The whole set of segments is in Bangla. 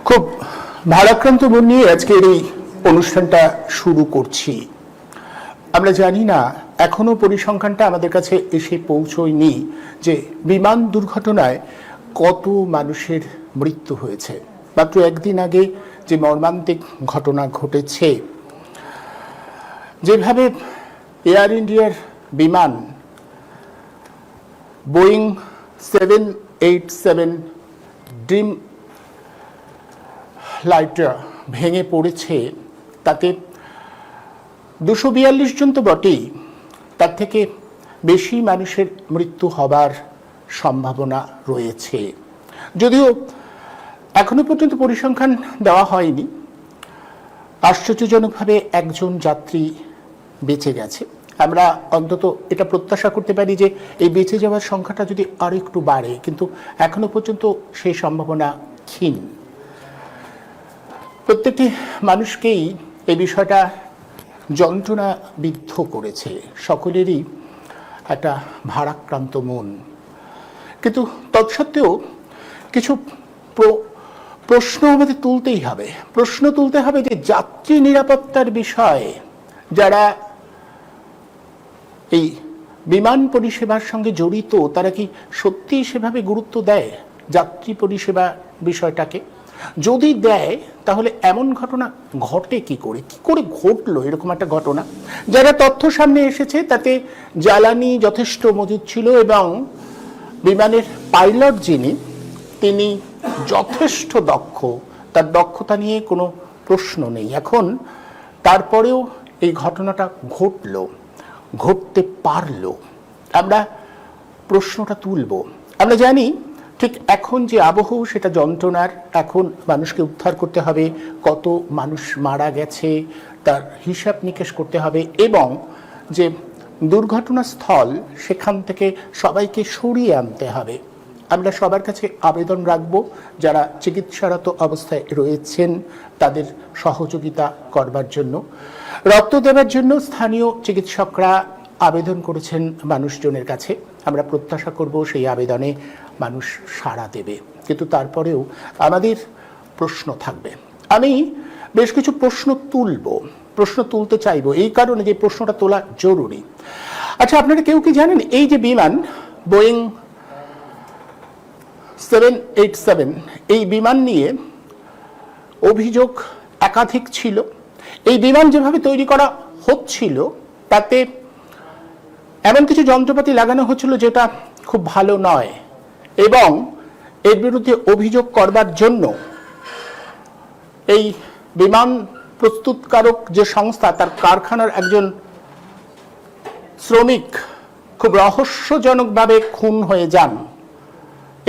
খুব ভারাক্রান্ত মন নিয়ে আজকের এই অনুষ্ঠানটা শুরু করছি। আমরা জানি না, এখনো পরিসংখ্যানটা আমাদের কাছে এসে পৌঁছয়নি যে বিমান দুর্ঘটনায় কত মানুষের মৃত্যু হয়েছে। মাত্র একদিন আগে যে মর্মান্তিক ঘটনা ঘটেছে, যেভাবে এয়ার ইন্ডিয়ার বিমান বোয়িং 787 ড্রিম লাইটার ভেঙে পড়েছে, তাতে 242 জন তো বটেই, তার থেকে বেশি মানুষের মৃত্যু হবার সম্ভাবনা রয়েছে। যদিও এখনো পর্যন্ত পরিসংখ্যান দেওয়া হয়নি। আশ্চর্যজনকভাবে একজন যাত্রী বেঁচে গেছে। আমরা অন্তত এটা প্রত্যাশা করতে পারি যে এই বেঁচে যাওয়ার সংখ্যাটা যদি আরো একটু বাড়ে, কিন্তু এখনো পর্যন্ত সেই সম্ভাবনা ক্ষীণ। প্রত্যেকটি মানুষকেই এই বিষয়টা যন্ত্রণা বিদ্ধ করেছে, সকলেরই একটা ভারাক্রান্ত মন। কিন্তু তৎসত্ত্বেও কিছু প্রশ্ন আমাদের তুলতেই হবে। প্রশ্ন তুলতে হবে যে যাত্রী নিরাপত্তার বিষয়ে যারা এই বিমান পরিষেবার সঙ্গে জড়িত, তারা কি সত্যি সেভাবে গুরুত্ব দেয় যাত্রী পরিষেবা বিষয়টাকে? যদি দেয়, তাহলে এমন ঘটনা ঘটে কি করে ঘটলো এরকম একটা ঘটনা? যারা তথ্য সামনে এসেছে তাতে জ্বালানি যথেষ্ট মজুদ ছিল এবং বিমানের পাইলট যিনি, তিনি যথেষ্ট দক্ষ, তার দক্ষতা নিয়ে কোনো প্রশ্ন নেই। এখন তারপরেও এই ঘটনাটা ঘটতে পারলো, আমরা প্রশ্নটা তুলব। আমরা জানি ঠিক এখন যে আবহ, সেটা যন্ত্রণার। এখন মানুষকে উদ্ধার করতে হবে, কত মানুষ মারা গেছে তার হিসাব নিকেশ করতে হবে, এবং যে দুর্ঘটনাস্থল সেখান থেকে সবাইকে সরিয়ে আনতে হবে। আমরা সবার কাছে আবেদন রাখব, যারা চিকিৎসারত অবস্থায় রয়েছেন তাদের সহযোগিতা করবার জন্য। রক্ত দেওয়ার জন্য স্থানীয় চিকিৎসকরা আবেদন করেছেন মানুষজনের কাছে। আমরা প্রত্যাশা করব সেই আবেদনে মানুষ সাড়া দেবে। কিন্তু তারপরেও আমাদের প্রশ্ন থাকবে। আমি বেশ কিছু প্রশ্ন তুলতে চাইব, এই কারণে যে প্রশ্নটা তোলা জরুরি। আচ্ছা, আপনারা কেউ কি জানেন এই যে বিমান বোয়িং 787, এই বিমান নিয়ে অভিযোগ একাধিক ছিল। এই বিমান যেভাবে তৈরি করা হচ্ছিল, তাতে এমন কিছু যন্ত্রপাতি লাগানো হচ্ছিল যেটা খুব ভালো নয়, এবং এর বিরুদ্ধে অভিযোগ করবার জন্য এই বিমান প্রস্তুতকারক যে সংস্থা, তার কারখানার একজন শ্রমিক খুব রহস্যজনকভাবে খুন হয়ে যান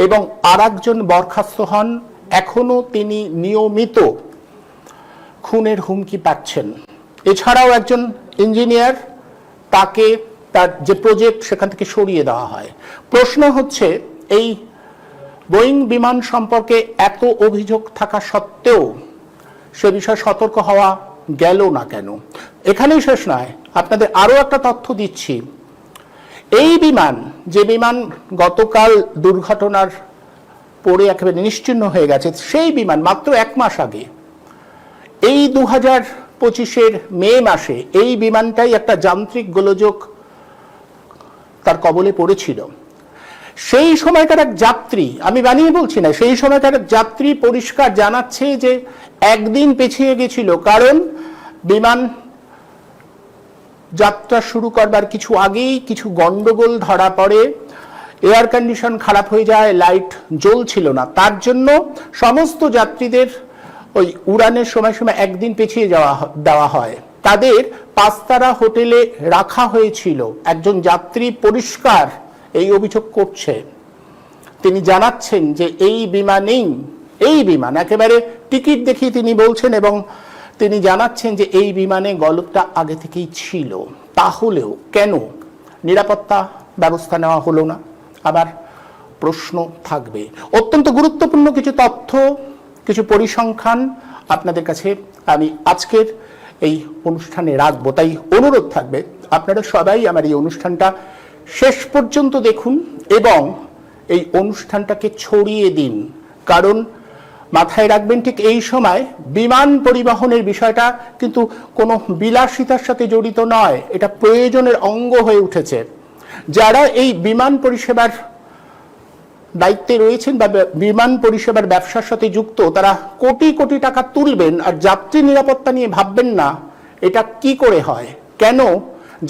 এবং আরেকজন বরখাস্ত হন। এখনো তিনি নিয়মিত খুনের হুমকি পাচ্ছেন। এছাড়াও একজন ইঞ্জিনিয়ার, তাকে তার যে প্রজেক্ট সেখান থেকে সরিয়ে দেওয়া হয়। প্রশ্ন হচ্ছে, এই বোয়িং বিমান সম্পর্কে এত অভিযোগ থাকা সত্ত্বেও সে বিষয়ে সতর্ক হওয়া গেল না কেন? এখানেই শেষ নয়, আপনাদের আরো একটা তথ্য দিচ্ছি। এই বিমান, যে বিমান গতকাল দুর্ঘটনার পরে একেবারে নিশ্চিহ্ন হয়ে গেছে, সেই বিমান মাত্র 1 মাস আগে, এই 2025-এর মে মাসে, এই বিমানটাই একটা যান্ত্রিক গোলযোগ তার কবলে পড়েছিল। সেই সময়কার এক যাত্রী, আমি বানিয়ে বলছি না, সেই সময়কার এক যাত্রী পরিষ্কার জানাচ্ছে যে একদিন পেছিয়ে গেছিল, কারণ বিমান যাত্রা শুরু করবার কিছু আগেই কিছু গন্ডগোল ধরা পড়ে, এয়ার কন্ডিশন খারাপ হয়ে যায়, লাইট জ্বলছিল না। তার জন্য সমস্ত যাত্রীদের ওই উড়ানের সময় একদিন পেছিয়ে দেওয়া হয়। তাদের 5 তারা হোটেলে রাখা হয়েছিল। একজন যাত্রী পরিষ্কার এই অভিযোগ করছে, তিনি জানাচ্ছেন যে এই বিমান একেবারে টিকিট দেখিয়ে তিনি বলছেন, এবং তিনি জানাচ্ছেন যে এই বিমানে গলদটা আগে থেকেই ছিল। তাহলেও কেন নিরাপত্তা ব্যবস্থা নেওয়া হলো না? আবার প্রশ্ন থাকবে। অত্যন্ত গুরুত্বপূর্ণ কিছু তথ্য, কিছু পরিসংখ্যান আপনাদের কাছে আমি আজকের এই অনুষ্ঠানে রাখবো। তাই অনুরোধ থাকবে, আপনারা সবাই আমার এই অনুষ্ঠানটা শেষ পর্যন্ত দেখুন এবং এই অনুষ্ঠানটাকে ছড়িয়ে দিন, কারণ মাথায় রাখবেন ঠিক এই সময় বিমান পরিবহনের বিষয়টা কিন্তু কোনো বিলাসিতার সাথে জড়িত নয়, এটা প্রয়োজনের অঙ্গ হয়ে উঠেছে। যারা এই বিমান পরিষেবার দায়িত্বে রয়েছেন বা বিমান পরিষেবার ব্যবসার সাথে যুক্ত, তারা কোটি কোটি টাকা তুলবেন আর যাত্রী নিরাপত্তা নিয়ে ভাববেন না। এটা কি করে হয়? কেন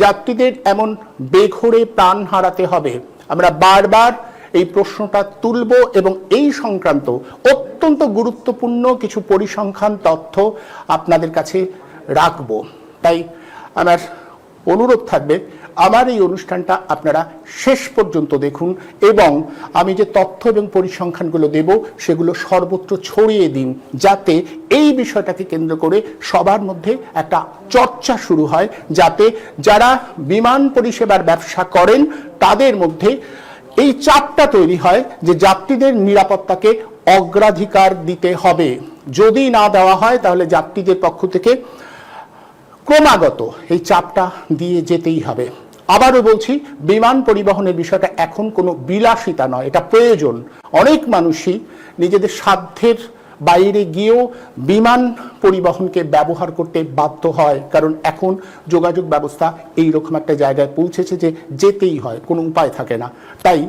যাত্রীদের এমন বেঘোরে প্রাণ হারাতে হবে? আমরা বারবার এই প্রশ্নটা তুলব এবং এই সংক্রান্ত অত্যন্ত গুরুত্বপূর্ণ কিছু পরিসংখ্যান তথ্য আপনাদের কাছে রাখব। তাই আমার অনুরোধ থাকবে, আমার এই অনুষ্ঠানটা আপনারা শেষ পর্যন্ত দেখুন এবং আমি যে তথ্য এবং পরিসংখ্যানগুলো দেব সেগুলো সর্বত্র ছড়িয়ে দিন, যাতে এই বিষয়টাকে কেন্দ্র করে সবার মধ্যে একটা চর্চা শুরু হয়, যাতে যারা বিমান পরিষেবার ব্যবসা করেন তাদের মধ্যে এই চাপটা তৈরি হয় যে যাত্রীদের নিরাপত্তাকে অগ্রাধিকার দিতে হবে। যদি না দেওয়া হয় তাহলে যাত্রীদের পক্ষ থেকে ক্রমাগত এই চাপটা দিয়ে যেতেই হবে। আবারও বলছি, বিমান পরিবহনের বিষয়টা এখন কোনো বিলাসিতা নয়, এটা প্রয়োজন। অনেক মানুষই নিজেদের সাধ্যের বাইরে গিয়েও বিমান পরিবহনকে ব্যবহার করতে বাধ্য হয়, কারণ এখন যোগাযোগ ব্যবস্থা এইরকম একটা জায়গায় পৌঁছেছে যে যেতেই হয়, কোনো উপায় থাকে না। তাই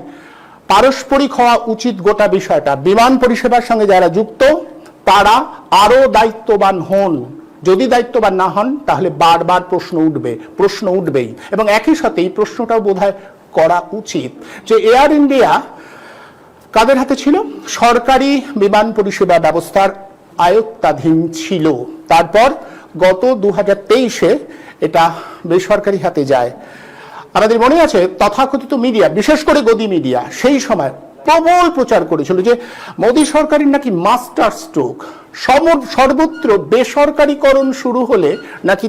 পারস্পরিক হওয়া উচিত গোটা বিষয়টা। বিমান পরিষেবার সঙ্গে যারা যুক্ত তারা আরও দায়িত্ববান হন। যদি দায়িত্ববান না হন তাহলে বারবার প্রশ্ন উঠবেই। এবং একই সাথে এই প্রশ্নটাও বোধহয় করা উচিত যে এয়ার ইন্ডিয়া কাদের হাতে ছিল? সরকারি বিমান পরিষেবা ব্যবস্থার আয়ত্তাধীন ছিল। তারপর গত 2023-এ এটা বেসরকারি হাতে যায়। আমাদের মনে আছে তথাকথিত মিডিয়া, বিশেষ করে গদি মিডিয়া, সেই সময় প্রবল প্রচার করেছিল যে মোদী সরকারের নাকি মাস্টার স্ট্রোক, সর্বত্র বেসরকারীকরণ শুরু হলে নাকি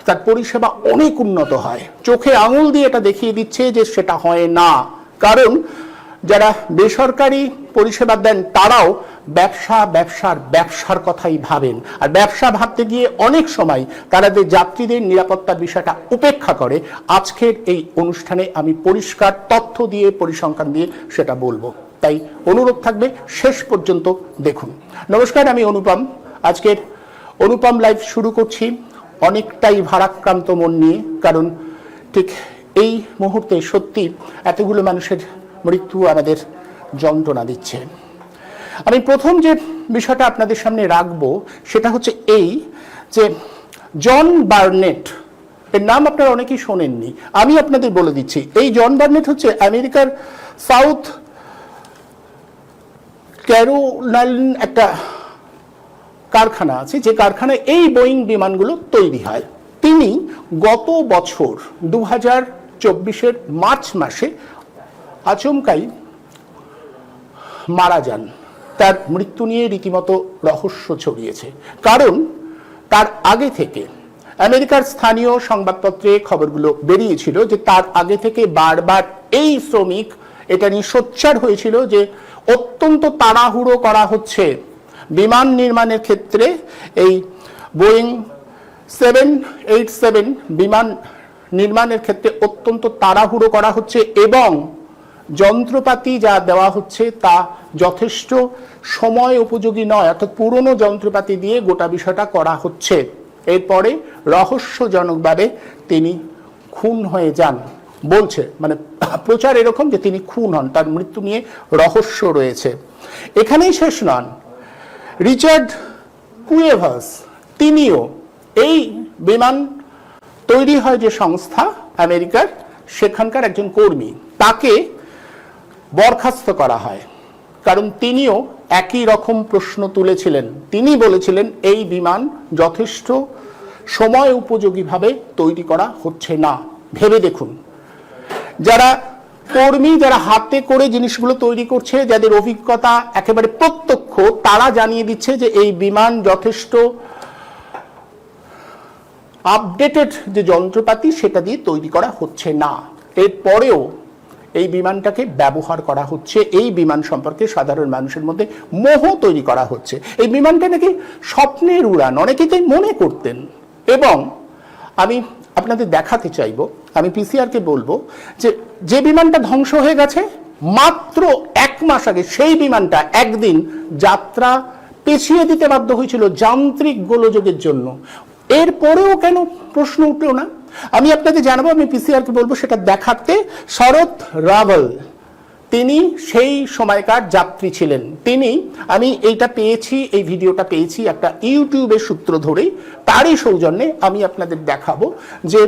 তার পরিষেবা অনেক উন্নত হয়। চোখে আঙুল দিয়ে এটা দেখিয়ে দিচ্ছে যে সেটা হয় না, কারণ যারা বেসরকারি পরিষেবা দেন তারাও ব্যবসার কথাই ভাবেন। আর ব্যবসা ভাবতে গিয়ে অনেক সময় তারা যে যাত্রীদের নিরাপত্তার বিষয়টা উপেক্ষা করে। আজকের এই অনুষ্ঠানে আমি পরিষ্কার তথ্য দিয়ে পরিসংখ্যান দিয়ে সেটা বলবো, তাই অনুরোধ থাকবে শেষ পর্যন্ত দেখুন। নমস্কার, আমি অনুপম। আজকের অনুপম লাইভ শুরু করছি অনেকটাই ভারাক্রান্ত মন নিয়ে, কারণ ঠিক এই মুহূর্তে সত্যি এতগুলো মানুষের মৃত্যু আমাদের যন্ত্রণা দিচ্ছে। আমি প্রথম যে বিষয়টা আপনাদের সামনে রাখবো সেটা হচ্ছে এই যে জন বার্নেট, এর নাম আপনারা অনেকেই শোনেননি, আমি আপনাদের বলে দিচ্ছি। এই জন বার্নেট হচ্ছে আমেরিকার সাউথ ক্যারোলাইন একটা কারখানা আছে, যে কারখানায় এই বোয়িং বিমানগুলো তৈরি হয়। তিনি গত বছর 2024-এর মার্চ মাসে আচমকাই মারা যান। তার মৃত্যু নিয়ে রীতিমতো রহস্য ছড়িয়েছে, কারণ তার আগে থেকে আমেরিকার স্থানীয় সংবাদপত্রে খবরগুলো বেরিয়েছিল যে তার আগে থেকে বারবার এই শ্রমিক এটা নিয়ে সোচ্চার হয়েছিল যে অত্যন্ত তাড়াহুড়ো করা হচ্ছে বিমান নির্মাণের ক্ষেত্রে। এই বোয়িং 787 বিমান নির্মাণের ক্ষেত্রে অত্যন্ত তাড়াহুড়ো করা হচ্ছে এবং যন্ত্রপাতি যা দেওয়া হচ্ছে তা যথেষ্ট সময় উপযোগী নয়, অর্থাৎ পুরনো যন্ত্রপাতি দিয়ে গোটা বিষয়টা করা হচ্ছে। এরপরে রহস্যজনকভাবে তিনি খুন হয়ে যান বলছে, মানে প্রচার এরকম যে তিনি খুন হন, তার মৃত্যু নিয়ে রহস্য রয়েছে। এখানেই শেষ নন, রিচার্ড কুয়েভাস তিনিও এই বিমান তৈরি হয় যে সংস্থা আমেরিকার, সেখানকার একজন কর্মী, তাকে বরখাস্ত করা হয়, কারণ তিনিও একই রকম প্রশ্ন তুলেছিলেন। তিনি বলেছিলেন এই বিমান যথেষ্ট সময় উপযোগীভাবে তৈরি করা হচ্ছে না। ভেবে দেখুন, যারা কর্মী, যারা হাতে করে জিনিসগুলো তৈরি করছে, যাদের অভিজ্ঞতা একেবারে প্রত্যক্ষ, তারা জানিয়ে দিচ্ছে যে এই বিমান যথেষ্ট আপডেটেড যে যন্ত্রপাতি সেটা দিয়ে তৈরি করা হচ্ছে না। এরপরেও এই বিমানটাকে ব্যবহার করা হচ্ছে, এই বিমান সম্পর্কে সাধারণ মানুষের মধ্যে মোহ তৈরি করা হচ্ছে। এই বিমানটা নাকি স্বপ্নের উড়ান, অনেকেই তাই মনে করতেন। এবং আমি আপনাদের দেখাতে চাইব, আমি পিসিআরকে বলবো যে যে বিমানটা ধ্বংস হয়ে গেছে মাত্র 1 মাস আগে সেই বিমানটা একদিন যাত্রা পেছিয়ে দিতে বাধ্য হয়েছিল যান্ত্রিক গোলযোগের জন্য। এরপরেও কেন প্রশ্ন উঠলো না? আমি আপনাকে জানাবো, আমি পিসিআরকে বলবো সেটা দেখাতে। শরৎ রাবল তিনি সেই সময়কার যাত্রী ছিলেন। তিনি, আমি এইটা পেয়েছি, এই ভিডিওটা পেয়েছি একটা ইউটিউবের সূত্র ধরেই, তারই সৌজন্যে আমি আপনাদের দেখাবো যে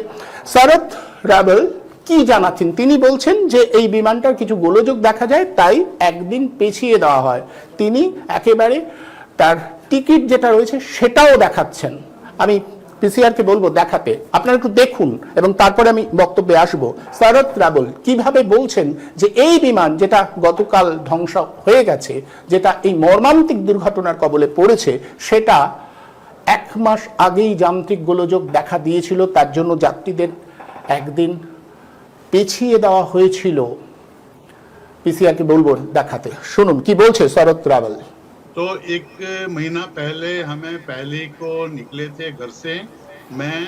শরৎ রাবল কি জানাচ্ছেন। তিনি বলছেন যে এই বিমানটার কিছু গোলযোগ দেখা যায়, তাই একদিন পেছিয়ে দেওয়া হয়। তিনি একেবারে তার টিকিট যেটা রয়েছে সেটাও দেখাচ্ছেন। আমি পিসিআরকে বলবো দেখাতে, আপনারা একটু দেখুন এবং তারপরে আমি বক্তব্যে আসব। শরৎ রাবল কিভাবে বলছেন যে এই বিমান যেটা গতকাল ধ্বংস হয়ে গেছে, যেটা এই মর্মান্তিক দুর্ঘটনার কবলে পড়েছে, সেটা 1 মাস আগেই যান্ত্রিক গোলযোগ দেখা দিয়েছিল, তার জন্য যাত্রীদের একদিন পেছিয়ে দেওয়া হয়েছিল। পিসিআরকে বলবো দেখাতে, শুনুন কি বলছে শরৎ রাবল। तो 1 महीना पहले हमें पहले को निकले थे घर से, मैं,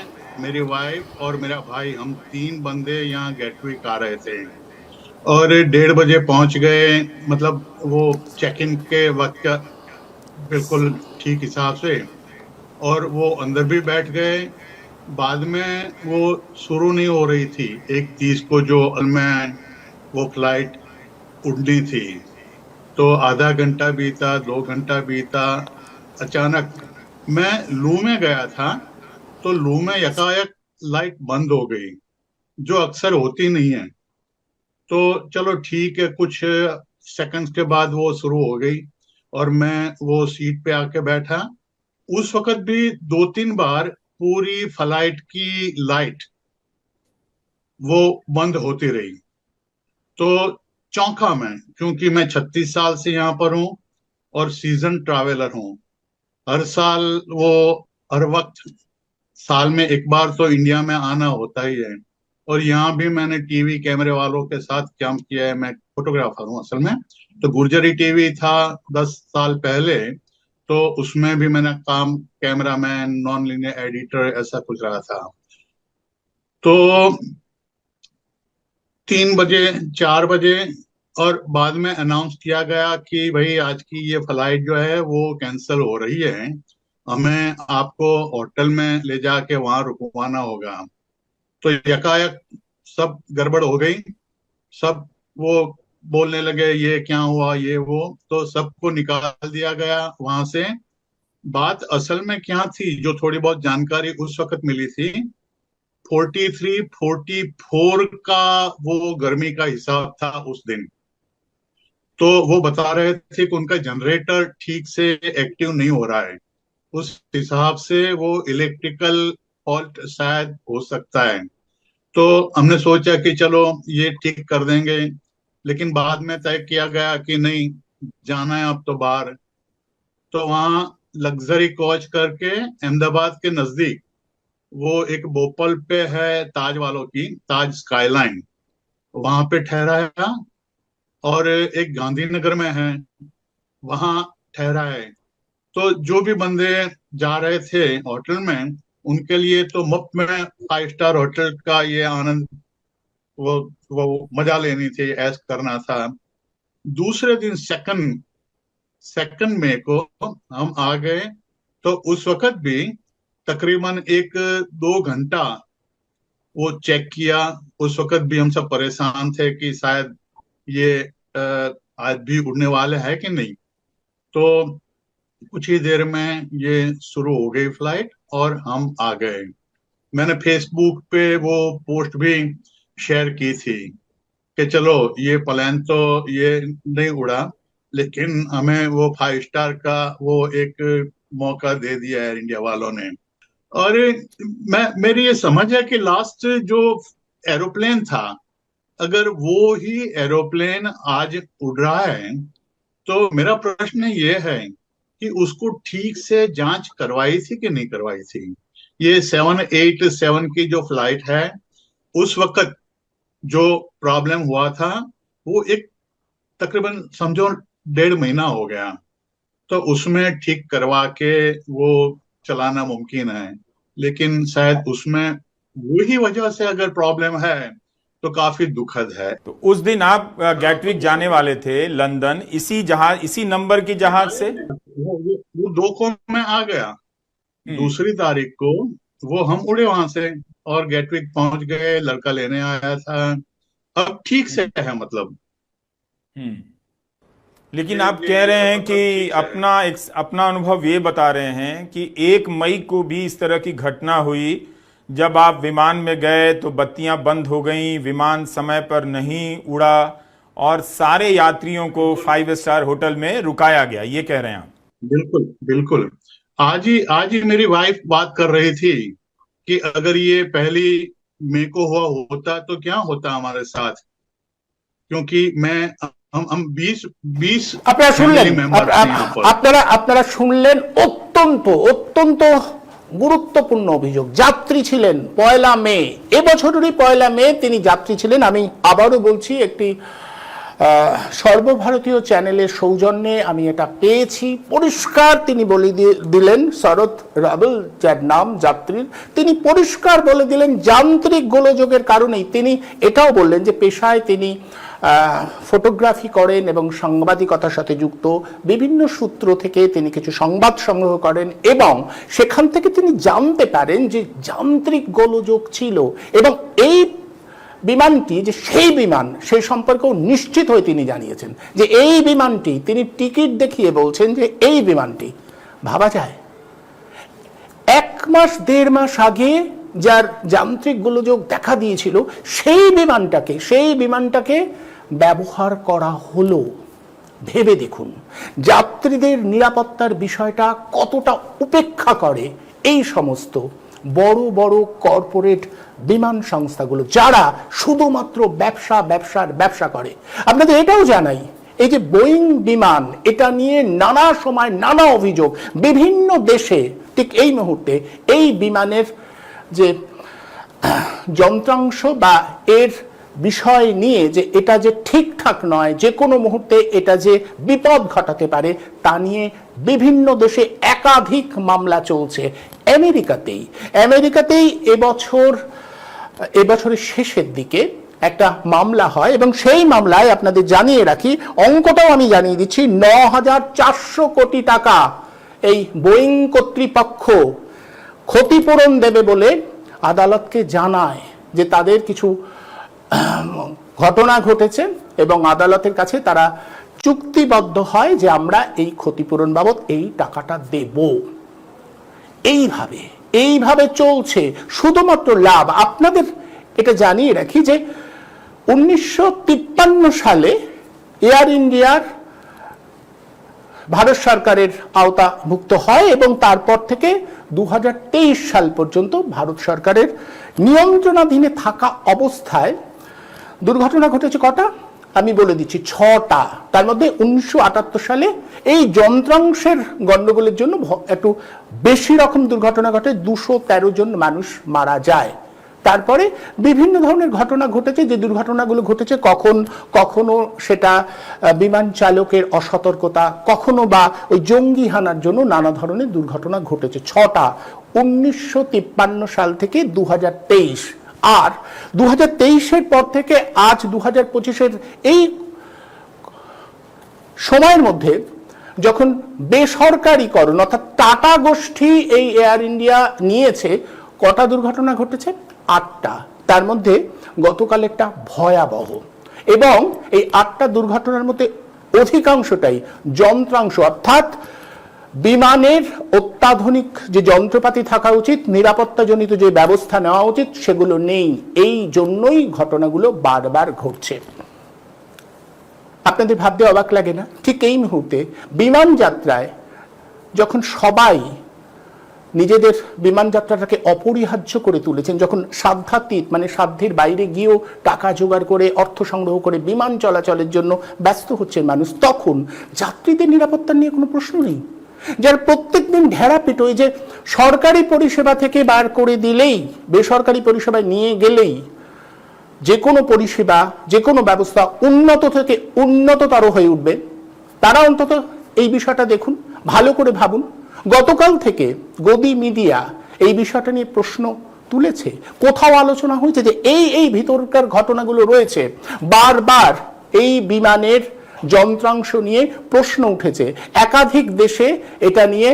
मेरी वाइफ और मेरा भाई, हम 3 बंदे यहाँ गेटविक आ रहे थे और 1:30 बजे पहुंच गए। मतलब वो चेक इन के वक्त का बिल्कुल ठीक हिसाब से, और वो अंदर भी बैठ गए। बाद में वो शुरू नहीं हो रही थी 1:30 को जो में वो फ्लाइट उड़नी थी, तो आधा घंटा बीता, 2 घंटा बीता। अचानक मैं लू में गया था, तो लू में यकायक लाइट बंद हो गई, जो अक्सर होती नहीं है। तो चलो ठीक है, कुछ सेकंड्स के बाद वो शुरू हो गई और मैं वो सीट पे आके बैठा। उस वक्त भी 2-3 बार पूरी फ्लाइट की लाइट वो बंद होती रही। तो चौंका मैं, क्योंकि मैं 36 साल से यहाँ पर हूँ और सीजन ट्रैवलर हूँ। हर साल वो हर वक्त साल में 1 बार तो इंडिया में आना होता ही है, और यहाँ भी मैंने टीवी कैमरे वालों के साथ काम किया है। मैं फोटोग्राफर हूँ असल में। तो गुर्जरी टीवी था 10 साल पहले, तो उसमें भी मैंने काम कैमरामैन, नॉन लीनियर एडिटर ऐसा कुछ रहा था। तो 3 बजे, 4 बजे, और बाद में अनाउंस किया गया कि भाई आज की ये फ्लाइट जो है वो कैंसिल हो रही है, हमें आपको होटल में ले जाके वहां रुकवाना होगा। तो यकायक सब गड़बड़ हो गई। सब वो बोलने लगे ये क्या हुआ, ये वो, तो सबको निकाल दिया गया वहां से। बात असल में क्या थी, जो थोड़ी बहुत जानकारी उस वक्त मिली थी, 43, 44 का वो गर्मी का हिसाब था उस दिन। तो वो बता रहे थे कि उनका जनरेटर ठीक से एक्टिव नहीं हो रहा है, उस हिसाब से वो इलेक्ट्रिकल फॉल्ट शायद हो सकता है। तो हमने सोचा कि चलो ये ठीक कर देंगे, लेकिन बाद में तय किया गया कि नहीं, जाना है अब तो बाहर। तो वहाँ लग्जरी कोच करके अहमदाबाद के नजदीक, वो एक भोपाल पे है ताज वालों की, ताज स्काईलाइन, वहां पे ठहराया। और एक गांधीनगर में है, वहां ठहरा है। तो जो भी बंदे जा रहे थे होटल में, उनके लिए तो मुफ्त में 5 स्टार होटल का ये आनंद, वो मजा लेनी थी, ऐश करना था। दूसरे दिन सेकंड मई को हम आ गए। तो उस वक्त भी तकरीबन 1-2 घंटा वो चेक किया। उस वक्त भी हम सब परेशान थे कि शायद ये आज भी उड़ने वाले हैं कि नहीं। तो कुछ ही देर में ये शुरू हो गई फ्लाइट और हम आ गए। मैंने फेसबुक पे वो पोस्ट भी शेयर की थी कि चलो ये प्लेन तो ये नहीं उड़ा, लेकिन हमें वो 5 स्टार का वो एक मौका दे दिया है इंडिया वालों ने। और मेरी ये समझ है कि लास्ट जो एरोप्लेन था, अगर वो ही एरोप्लेन आज उड़ रहा है, तो मेरा प्रश्न ये है कि उसको ठीक से जांच करवाई थी कि नहीं करवाई थी। ये 787 की जो फ्लाइट है, उस वक्त जो प्रॉब्लम हुआ था, वो एक तकरीबन समझो 1.5 महीना हो गया। तो उसमें ठीक करवा के वो चलाना मुमकिन है, लेकिन शायद उसमें वही वजह से अगर प्रॉब्लम है, तो काफी दुखद है। तो उस दिन आप गैटविक जाने वाले थे लंदन, इसी जहाज, इसी नंबर की जहाज से? वो 2 को मैं आ गया, हम्म। दूसरी तारीख को वो हम उड़े वहां से और गेटविक पहुंच गए, लड़का लेने आया था, अब ठीक से है मतलब। हम्म। लेकिन ये आप ये कह रहे हैं मतलब कि ठीक है। अपना अनुभव ये बता रहे हैं कि 1 मई को भी इस तरह की घटना हुई। जब आप विमान में गए तो बत्तियां बंद हो गईं, विमान समय पर नहीं उड़ा और सारे यात्रियों को 5 स्टार होटल में रुकाया गया, ये कह रहे हैं आप? बिल्कुल बिल्कुल। आज ही मेरी वाइफ बात कर रही थी कि अगर ये 1 मई को हुआ होता तो क्या होता हमारे साथ, क्योंकि मैं हम 20 আপনারা শুনলেন, फैमिली मेंबर थे यहाँ पर। আপনারা আপনারা শুনলেন অত্যন্ত অত্যন্ত গুরুত্বপূর্ণ অভিযোগ। যাত্রী ছিলেন 1 মে, এবছরেরই 1 মে তিনি যাত্রী ছিলেন। আমি আবারও বলছি, একটি সর্বভারতীয় চ্যানেলের সৌজন্যে আমি এটা পেয়েছি। পরিষ্কার তিনি বলে দিলেন, শরৎ রাবল যার নাম যাত্রীর, তিনি পরিষ্কার বলে দিলেন যান্ত্রিক গোলযোগের কারণেই। তিনি এটাও বললেন যে পেশায় তিনি ফটোগ্রাফি করেন এবং সাংবাদিকতার সাথে যুক্ত, বিভিন্ন সূত্র থেকে তিনি কিছু সংবাদ সংগ্রহ করেন এবং সেখান থেকে তিনি জানতে পারেন যে যান্ত্রিক গোলযোগ ছিল এবং এই বিমানটি যে সেই বিমান, সেই সম্পর্কেও নিশ্চিত হয়ে তিনি জানিয়েছেন যে এই বিমানটি, তিনি টিকিট দেখিয়ে বলছেন যে এই বিমানটি, ভাবা যায় 1 মাস 1.5 মাস আগে যার যান্ত্রিক গোলযোগ দেখা দিয়েছিল সেই বিমানটাকে ব্যবহার করা হলো। ভেবে দেখুন যাত্রীদের নিরাপত্তার বিষয়টা কতটা উপেক্ষা করে এই সমস্ত বড় বড় কর্পোরেট বিমান সংস্থাগুলো, যারা শুধুমাত্র ব্যবসা করে। আপনাদের এটাও জানাই, এই যে বোয়িং বিমান, এটা নিয়ে নানা সময় নানা অভিযোগ বিভিন্ন দেশে। ঠিক এই মুহূর্তে এই বিমানের যে যন্ত্রাংশ বা এর বিষয় নিয়ে যে এটা যে ঠিকঠাক নয়, যে কোনো মুহূর্তে এটা যে বিপদ ঘটাতে পারে, তা নিয়ে বিভিন্ন দেশে একাধিক মামলা চলছে। আমেরিকাতেই এবছরের শেষের দিকে একটা মামলা হয় এবং সেই মামলায় আপনাদের জানিয়ে রাখি, অঙ্কটাও আমি জানিয়ে দিচ্ছি, 9,400 কোটি টাকা এই বোয়িং কর্তৃপক্ষ ক্ষতিপূরণ দেবে বলে আদালতকে জানায় যে তাদের কিছু ঘটনা ঘটেছে এবং আদালতের কাছে তারা চুক্তিবদ্ধ হয় যে আমরা এই ক্ষতিপূরণ বাবদ এই টাকাটা দেব। এইভাবে চলছে শুধুমাত্র লাভ। আপনাদের এটা জানিয়ে রাখি যে 1953 সালে এয়ার ইন্ডিয়ার ভারত সরকারের আওতাভুক্ত হয় এবং তারপর থেকে 2023 সাল পর্যন্ত ভারত সরকারের নিয়ন্ত্রণাধীনে থাকা অবস্থায় দুর্ঘটনা ঘটেছে কটা আমি বলে দিচ্ছি, 6টা। তার মধ্যে 1978 সালে এই যন্ত্রাংশের গন্ডগোলের জন্য একটু বেশি রকম দুর্ঘটনা ঘটে, 213 জন মানুষ মারা যায়। তারপরে বিভিন্ন ধরনের ঘটনা ঘটেছে, যে দুর্ঘটনাগুলো ঘটেছে কখনো সেটা বিমান চালকের অসতর্কতা, কখনো বা ওই জঙ্গি হানার জন্য নানা ধরনের দুর্ঘটনা ঘটেছে। 6টা 1953 সাল থেকে 2023। আর 2023-এর পর থেকে আজ 2025-এর এই সময়ের মধ্যে যখন বেসরকারীকরণ অর্থাৎ টাটা গোষ্ঠী এই এয়ার ইন্ডিয়া নিয়েছে, কটা দুর্ঘটনা ঘটেছে? 8টা। তার মধ্যে গতকাল একটা ভয়াবহ, এবং এই 8টা দুর্ঘটনার মধ্যে অধিকাংশটাই যন্ত্রাংশ, অর্থাৎ বিমানের অত্যাধুনিক যে যন্ত্রপাতি থাকা উচিত, নিরাপত্তাজনিত যে ব্যবস্থা নেওয়া উচিত, সেগুলো নেই। এই জন্যই ঘটনাগুলো বারবার ঘটছে। আপনাদের ভাবতে অবাক লাগে না? ঠিক এই মুহূর্তে বিমান যাত্রায় যখন সবাই নিজেদের বিমান যাত্রাটাকে অপরিহার্য করে তুলেছেন, যখন সাধ্যাতীত মানে সাধ্যের বাইরে গিয়েও টাকা জোগাড় করে অর্থ সংগ্রহ করে বিমান চলাচলের জন্য ব্যস্ত হচ্ছেন মানুষ, তখন যাত্রীদের নিরাপত্তা নিয়ে কোনো প্রশ্ন নেই। যার প্রত্যেকদিন ঘেরা পিটোয় যে সরকারি পরিষেবা থেকে বার করে দিলেই, বেসরকারি পরিষেবায় নিয়ে গেলেই যে কোনো পরিষেবা, যে কোনো ব্যবস্থা উন্নত থেকে উন্নততর হয়ে উঠবে, তারা অন্তত এই বিষয়টা দেখুন, ভালো করে ভাবুন। গতকাল থেকে গদি মিডিয়া এই বিষয়টা নিয়ে প্রশ্ন তুলেছে? কোথাও আলোচনা হয়েছে যে এই ভিতরকার ঘটনাগুলো রয়েছে? বারবার এই বিমানের যন্ত্রাংশ নিয়ে প্রশ্ন উঠেছে, একাধিক দেশে এটা নিয়ে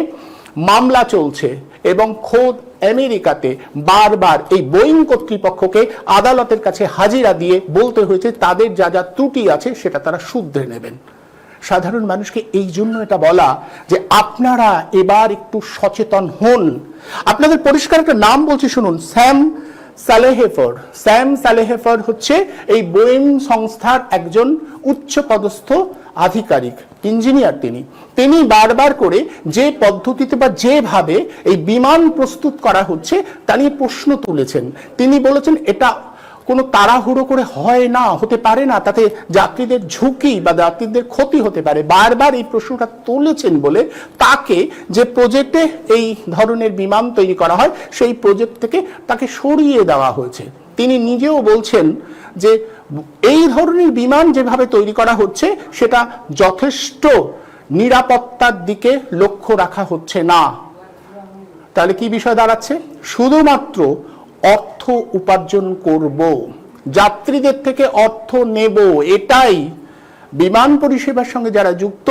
মামলা চলছে এবং খোদ আমেরিকাতে বারবার এই বোয়িং কর্তৃপক্ষকে আদালতের কাছে হাজিরা দিয়ে বলতে হয়েছে তাদের যা যা ত্রুটি আছে সেটা তারা শুধরে নেবেন। সাধারণ মানুষকে এই জন্য এটা বলা যে আপনারা এবার একটু সচেতন হন। আপনাদের পরিষ্কার একটা নাম বলছি, শুনুন, স্যাম সালেহেফার হচ্ছে এই বোয়িং সংস্থার একজন উচ্চপদস্থ আধিকারিক, ইঞ্জিনিয়ার। তিনি বারবার করে যে পদ্ধতিতে বা যেভাবে এই বিমান প্রস্তুত করা হচ্ছে তা নিয়ে প্রশ্ন তুলেছেন। তিনি বলেছেন এটা কোনো তাড়াহুড়ো করে হয় না, হতে পারে না, তাতে যাত্রীদের ঝুঁকি বা যাত্রীদের ক্ষতি হতে পারে। বারবার এই প্রশ্নটা তুলেছেন বলে তাকে যে প্রজেক্টে এই ধরনের বিমান তৈরি করা হয় সেই প্রজেক্ট থেকে তাকে সরিয়ে দেওয়া হয়েছে। তিনি নিজেও বলছেন যে এই ধরনের বিমান যেভাবে তৈরি করা হচ্ছে সেটা যথেষ্ট নিরাপত্তার দিকে লক্ষ্য রাখা হচ্ছে না। তাহলে কি বিষয় দাঁড়াচ্ছে? শুধুমাত্র অর্থ উপার্জন করব, যাত্রীদের থেকে অর্থ নেব, এটাই বিমান পরিষেবার সঙ্গে যারা যুক্ত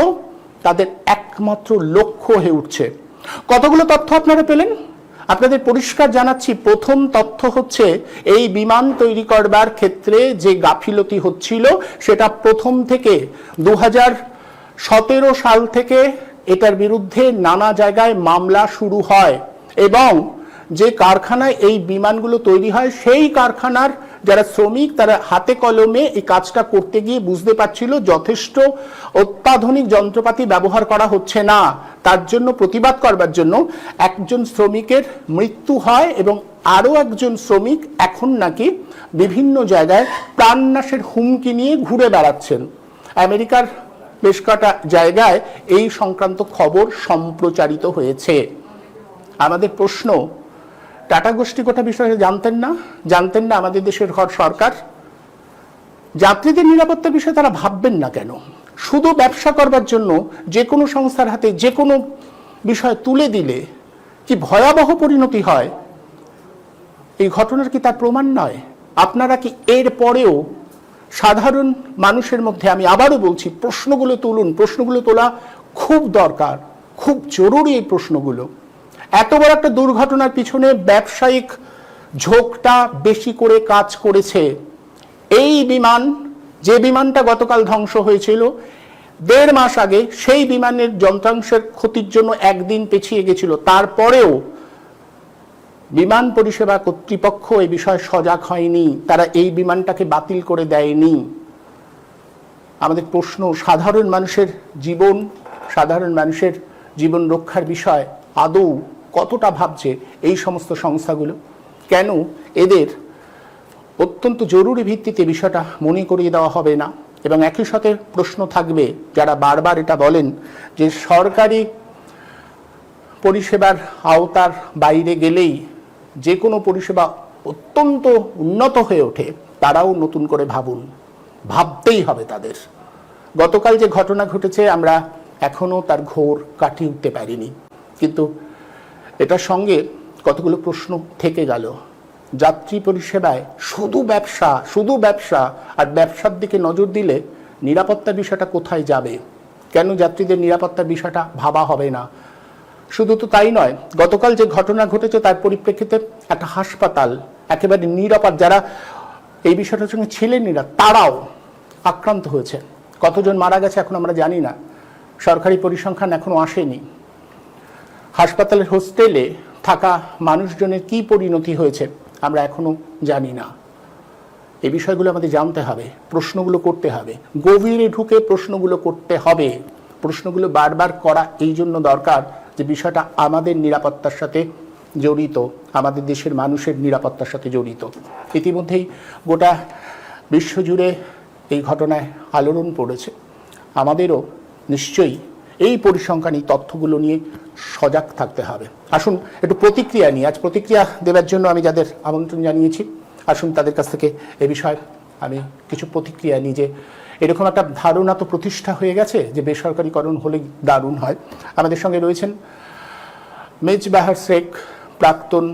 তাদের একমাত্র লক্ষ্য হয়ে উঠছে। কতগুলো তথ্য আপনারা পেলেন? আপনাদের পরিষ্কার জানাচ্ছি, প্রথম তথ্য হচ্ছে এই বিমান তৈরি করবার ক্ষেত্রে যে গাফিলতি হচ্ছিল সেটা প্রথম থেকে 2017 সাল থেকে এটার বিরুদ্ধে নানা জায়গায় মামলা শুরু হয় এবং যে কারখানায় এই বিমানগুলো তৈরি হয় সেই কারখানার যারা শ্রমিক তারা হাতে কলমে এই কাজটা করতে গিয়ে বুঝতে পারছিল যথেষ্ট অত্যাধুনিক যন্ত্রপাতি ব্যবহার করা হচ্ছে না। তার জন্য প্রতিবাদ করবার জন্য একজন শ্রমিকের মৃত্যু হয় এবং আরো একজন শ্রমিক এখন নাকি বিভিন্ন জায়গায় প্রাণনাশের হুমকি নিয়ে ঘুরে বেড়াচ্ছেন। আমেরিকার বেশ কটা জায়গায় এই সংক্রান্ত খবর সম্প্রচারিত হয়েছে। আমাদের প্রশ্ন, টাটা গোষ্ঠী গোটা বিষয়ে জানতেন না আমাদের দেশের সরকার? যাত্রীদের নিরাপত্তার বিষয়ে তারা ভাববেন না কেন? শুধু ব্যবসা করবার জন্য যে কোনো সংস্থার হাতে যে কোনো বিষয় তুলে দিলে কি ভয়াবহ পরিণতি হয়? এই ঘটনার কি তার প্রমাণ নয়? আপনারা কি এর পরেও সাধারণ মানুষের মধ্যে, আমি আবারও বলছি, প্রশ্নগুলো তুলুন। প্রশ্নগুলো তোলা খুব দরকার, খুব জরুরি এই প্রশ্নগুলো। এত বড় একটা দুর্ঘটনার পিছনে ব্যবসায়িক ঝোঁকটা বেশি করে কাজ করেছে। এই বিমান, যে বিমানটা গতকাল ধ্বংস হয়েছিল, 1.5 মাস আগে সেই বিমানের যন্ত্রাংশের ক্ষতির জন্য একদিন পেছিয়ে গেছিল। তারপরেও বিমান পরিষেবা কর্তৃপক্ষ এই বিষয়ে সজাগ হয়নি, তারা এই বিমানটাকে বাতিল করে দেয়নি। আমাদের প্রশ্ন, সাধারণ মানুষের জীবন রক্ষার বিষয় আদৌ কতটা ভাবছে এই সমস্ত সংস্থাগুলো? কেন এদের অত্যন্ত জরুরি ভিত্তিতে বিষয়টা মনে করিয়ে দেওয়া হবে না? এবং একই সাথে প্রশ্ন থাকবে, যারা বারবার এটা বলেন যে সরকারি পরিষেবার আওতার বাইরে গেলেই যে কোনো পরিষেবা অত্যন্ত উন্নত হয়ে ওঠে, তারাও নতুন করে ভাবতেই হবে তাদের। গতকাল যে ঘটনা ঘটেছে আমরা এখনো তার ঘোর কাটিয়ে উঠতে পারিনি, কিন্তু এটার সঙ্গে কতগুলো প্রশ্ন থেকে গেল। যাত্রী পরিষেবায় শুধু ব্যবসা আর ব্যবসার দিকে নজর দিলে নিরাপত্তার বিষয়টা কোথায় যাবে? কেন যাত্রীদের নিরাপত্তার বিষয়টা ভাবা হবে না? শুধু তো তাই নয়, গতকাল যে ঘটনা ঘটেছে তার পরিপ্রেক্ষিতে একটা হাসপাতাল একেবারে নিরাপদ, যারা এই বিষয়টার সঙ্গে ছিলেন তারাও আক্রান্ত হয়েছে। কতজন মারা গেছে এখন আমরা জানি না, সরকারি পরিসংখ্যান এখনো আসেনি। হাসপাতালের হোস্টেলে থাকা মানুষজনের কি পরিণতি হয়েছে আমরা এখনো জানি না। এই বিষয়গুলো আমাদের জানতে হবে, প্রশ্নগুলো করতে হবে, গভীরে ঢুকে প্রশ্নগুলো করতে হবে। প্রশ্নগুলো বারবার করা এই জন্য দরকার যে বিষয়টা আমাদের নিরাপত্তার সাথে জড়িত, আমাদের দেশের মানুষের নিরাপত্তার সাথে জড়িত। ইতিমধ্যেই গোটা বিশ্বজুড়ে এই ঘটনায় আলোড়ন পড়েছে। আমাদেরও নিশ্চয়ই এই পরিসংখ্যান, এই তথ্যগুলো নিয়ে সজাগ থাকতে হবে। আসুন একটু প্রতিক্রিয়া নিয়ে, আজ প্রতিক্রিয়া দেওয়ার জন্য আমি যাদের আমন্ত্রণ জানিয়েছি, আসুন তাদের কাছ থেকে এ বিষয়ে আমি কিছু প্রতিক্রিয়া নিই। যে এরকম একটা ধারণা তো প্রতিষ্ঠা হয়ে গেছে যে বেসরকারিকরণ হলে দারুণ হয়। আমাদের সঙ্গে রয়েছেন মেজবাহার শেখ, প্রাক্তন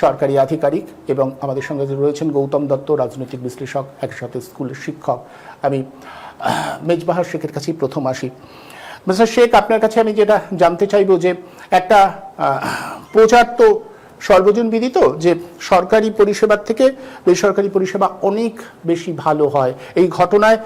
সরকারি আধিকারিক, এবং আমাদের সঙ্গে রয়েছেন গৌতম দত্ত, রাজনৈতিক বিশ্লেষক, একসাথে স্কুলের শিক্ষক। আমি মেজবাহার শেখের কাছেই প্রথম আসি। মিস্টার শেখ, আপনার কাছে আমি যেটা জানতে চাইব যে একটা প্রচার তো সর্বজন বিদিত যে সরকারি পরিষেবার থেকে বেসরকারি পরিষেবা অনেক বেশি ভালো হয়। এই ঘটনায়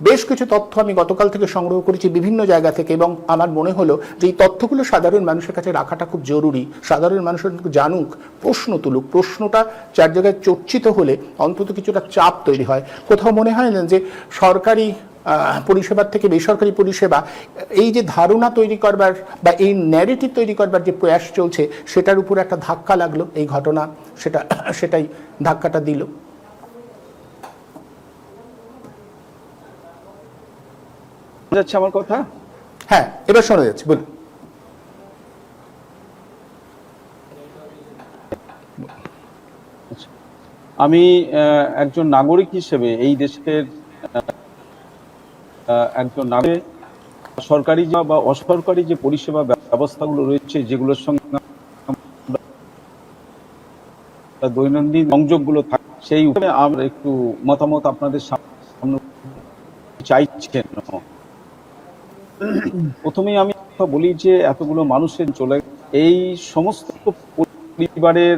বেশ কিছু তথ্য আমি গতকাল থেকে সংগ্রহ করেছি বিভিন্ন জায়গা থেকে, এবং আমার মনে হলো যে এই তথ্যগুলো সাধারণ মানুষের কাছে রাখাটা খুব জরুরি। সাধারণ মানুষের জানুক, প্রশ্ন তুলুক, প্রশ্নটা চার জায়গায় চর্চিত হলে অন্তত কিছুটা চাপ তৈরি হয়। কোথাও মনে হয় না যে সরকারি পরিষেবার থেকে বেসরকারি পরিষেবা, এই যে ধারণা তৈরি করবার বা এই ন্যারেটিভ তৈরি করবার যে প্রয়াস চলছে, সেটার উপর একটা ধাক্কা লাগলো এই ঘটনা, সেটাই ধাক্কাটা দিল। যাচ্ছে আমার কথা? হ্যাঁ, এবার শোনা যাচ্ছে, বলুন। আমি একজন নাগরিক হিসেবে এই দেশের একজন নাগরিক, সরকারি বা অসরকারি যে পরিষেবা ব্যবস্থাগুলো রয়েছে, যেগুলোর সঙ্গে দৈনন্দিন সংযোগগুলো থাকে, সেই উপরে আমরা একটু মতামত আপনাদের সামনে চাইছেন। প্রথমেই আমি কথা বলি যে এতগুলো মানুষের চলে এই সমস্ত পরিবারের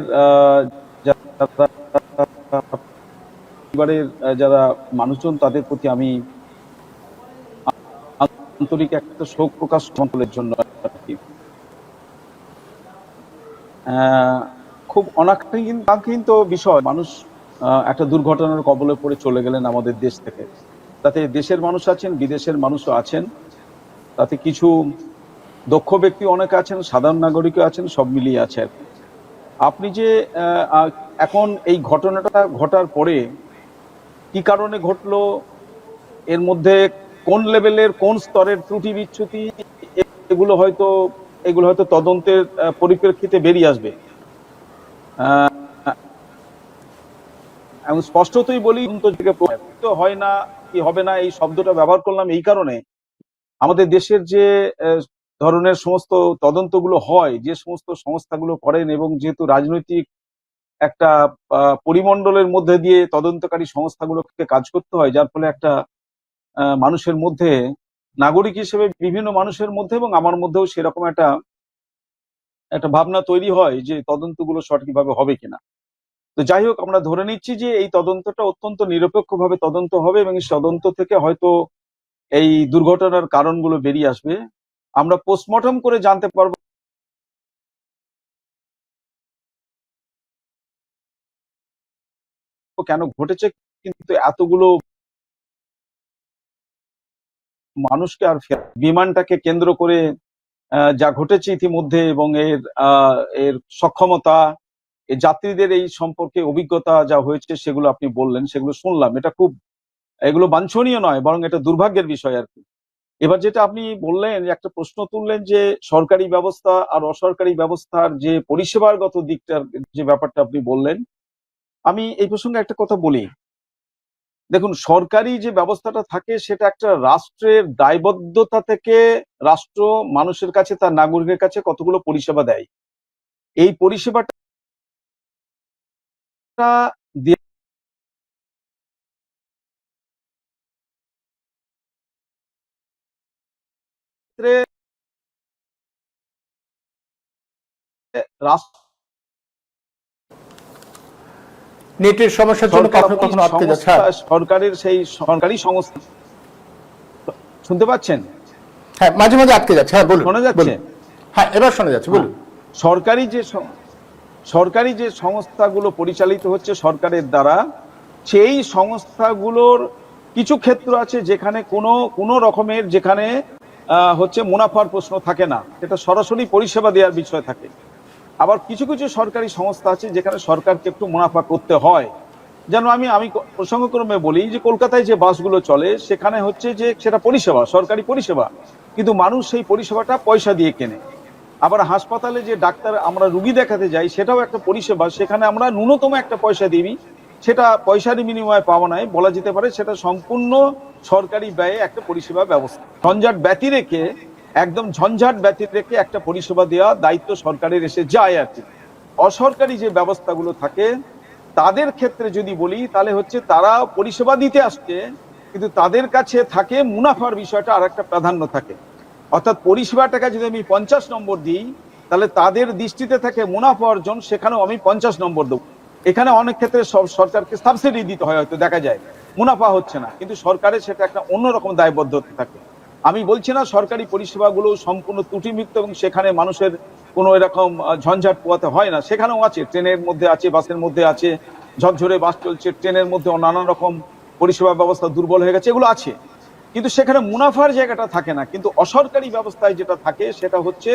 যারা মানুষজন, তাদের প্রতি আমি আন্তরিক একটা শোক প্রকাশ করার জন্য খুব অনাকাঙ্ক্ষিত বিষয়। মানুষ একটা দুর্ঘটনার কবলে পড়ে চলে গেলেন আমাদের দেশ থেকে। তাতে দেশের মানুষ আছেন, বিদেশের মানুষও আছেন, তাতে কিছু দক্ষ ব্যক্তি অনেক আছেন, সাধারণ নাগরিকও আছেন, সব মিলিয়ে আছে। আপনি যে এখন এই ঘটনাটা ঘটার পরে কি কারণে ঘটলো, এর মধ্যে কোন লেভেলের কোন স্তরের ত্রুটি বিচ্যুতি, এগুলো হয়তো তদন্তের পরিপ্রেক্ষিতে বেরিয়ে আসবে। এবং স্পষ্টতই বলি, হয় না কি হবে না এই শব্দটা ব্যবহার করলাম এই কারণে, আমাদের দেশের যে ধরনের সমস্ত তদন্তগুলো হয়, যে সমস্ত সংস্থাগুলো করেন, এবং যেহেতু রাজনৈতিক একটা পরিমণ্ডলের মধ্যে দিয়ে তদন্তকারী সংস্থাগুলোকে কাজ করতে হয়, যার ফলে একটা মানুষের মধ্যে, নাগরিক হিসেবে বিভিন্ন মানুষের মধ্যে এবং আমার মধ্যেও সেরকম একটা ভাবনা তৈরি হয় যে তদন্তগুলো সঠিকভাবে হবে কিনা। তো যাই হোক, আমরা ধরে নিচ্ছি যে এই তদন্তটা অত্যন্ত নিরপেক্ষভাবে তদন্ত হবে, এবং এই তদন্ত থেকে হয়তো এই দুর্ঘটনার কারণগুলো বেরিয়ে আসবে। আমরা পোস্টমর্টম করে জানতে পারবো কেন ঘটেছে, কিন্তু এতগুলো মানুষকে আর বিমানটাকে কেন্দ্র করে যা ঘটেছে ইতিমধ্যে, এবং এর সক্ষমতা, যাত্রীদের এই সম্পর্কে অভিজ্ঞতা যা হয়েছে, সেগুলো আপনি বললেন, সেগুলো শুনলাম। এগুলো বাঞ্ছনীয় নয়, বরং এটা দুর্ভাগ্যের বিষয় আর কি। এবার যেটা আপনি বললেন, একটা প্রশ্ন তুললেন যে সরকারি ব্যবস্থা আর অসরকারি ব্যবস্থার যে পরিষেবাগত দিকটার যে ব্যাপারটা আপনি বললেন, আমি এই প্রসঙ্গে একটা কথা বলি। দেখুন, সরকারি যে ব্যবস্থাটা থাকে সেটা একটা রাষ্ট্রের দায়বদ্ধতা থেকে রাষ্ট্র মানুষের কাছে, তার নাগরিকের কাছে কতগুলো পরিষেবা দেয়। এই পরিষেবাটা নেটের সমস্যার জন্য কখনো কখনো আটকে যাচ্ছে। সরকারের সেই সরকারি সংস্থা, শুনতে পাচ্ছেন? হ্যাঁ, মাঝে মাঝে আটকে যাচ্ছে। হ্যাঁ, বলুন। শোনা যাচ্ছে? হ্যাঁ, এবার শোনা যাচ্ছে, বলুন। সরকারি যে সংস্থাগুলো পরিচালিত হচ্ছে সরকারের দ্বারা, সেই সংস্থাগুলোর কিছু ক্ষেত্র আছে যেখানে কোনো রকমের, যেখানে হচ্ছে মুনাফার প্রশ্ন থাকে না, এটা সরাসরি পরিষেবা দেওয়ার বিষয় থাকে। আবার কিছু কিছু সরকারি সংস্থা আছে যেখানে সরকারকে একটু মুনাফা করতে হয়। যেন আমি প্রসঙ্গক্রমে বলি যে কলকাতায় যে বাসগুলো চলে, সেখানে হচ্ছে যে সেটা পরিষেবা, সরকারি পরিষেবা, কিন্তু মানুষ সেই পরিষেবাটা পয়সা দিয়ে কেনে। আবার হাসপাতালে যে ডাক্তার আমরা রুগী দেখাতে যাই, সেটাও একটা পরিষেবা, সেখানে আমরা ন্যূনতম একটা পয়সা দিই, সেটা পয়সার বিনিময়ে পাওয়া নয়, বলা যেতে পারে সেটা সম্পূর্ণ সরকারি ব্যয়ে একটা পরিষেবা ব্যবস্থা। ঝঞ্ঝাট ব্যতি রেখে একটা পরিষেবা দেওয়া দায়িত্ব সরকারের এসে যায় আর কি। অসরকারি যে ব্যবস্থাগুলো থাকে তাদের ক্ষেত্রে যদি বলি তাহলে হচ্ছে তারা পরিষেবা দিতে আসছে, কিন্তু তাদের কাছে থাকে মুনাফার বিষয়টা আর একটা প্রাধান্য থাকে। অর্থাৎ পরিষেবাটাকে যদি আমি 50 নম্বর দিই, তাহলে তাদের দৃষ্টিতে থাকে মুনাফা অর্জন, সেখানেও আমি 50 নম্বর দেবো। এখানে অনেক ক্ষেত্রে সরকারকে সাবসিডি দিতে হয়, হয়তো দেখা যায় মুনাফা হচ্ছে না, কিন্তু সরকারের সেটা একটা অন্যরকম দায়বদ্ধতা থাকে। আমি বলছি না সরকারি পরিষেবাগুলো সম্পূর্ণ ত্রুটিমুক্ত এবং সেখানে মানুষের কোনো এরকম ঝঞ্ঝাট পোয়াতে হয় না, সেখানেও আছে, ট্রেনের মধ্যে আছে, বাসের মধ্যে আছে, ঝরঝরে বাস চলছে, ট্রেনের মধ্যে নানান রকম পরিষেবা ব্যবস্থা দুর্বল হয়ে গেছে, এগুলো আছে, কিন্তু সেখানে মুনাফার জায়গাটা থাকে না। কিন্তু অসরকারি ব্যবস্থায় যেটা থাকে সেটা হচ্ছে